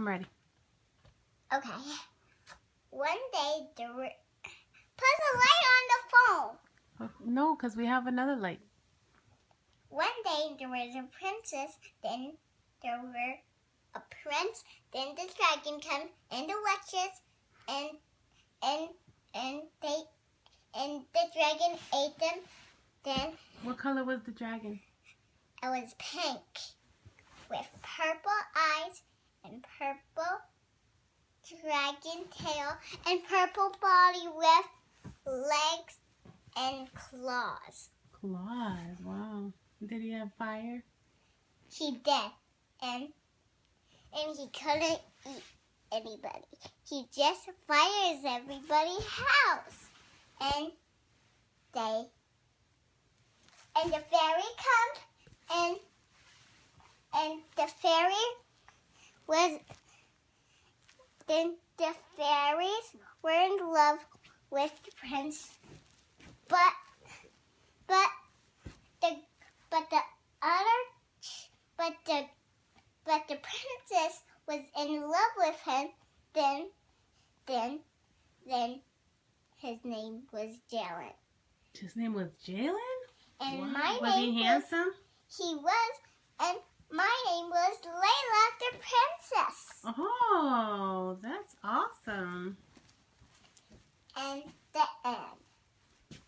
I'm ready. Okay. One day there were... Put the light on the phone. No, because we have another light. One day there was a princess, then there were a prince, then the dragon came, and the witches, and the dragon ate them. Then What color was the dragon? it was pink with purple eyes and purple dragon tail and purple body with legs and claws. Claws, wow. Did he have fire? He did, and he couldn't eat anybody. He just fires everybody's house, and the fairy comes, and the fairy was then the fairies were in love with the prince, but the princess was in love with him. Then his name was Jalen. His name was Jalen? And Wow. my Was name he handsome? He was, and my name was Layla the princess. Oh, that's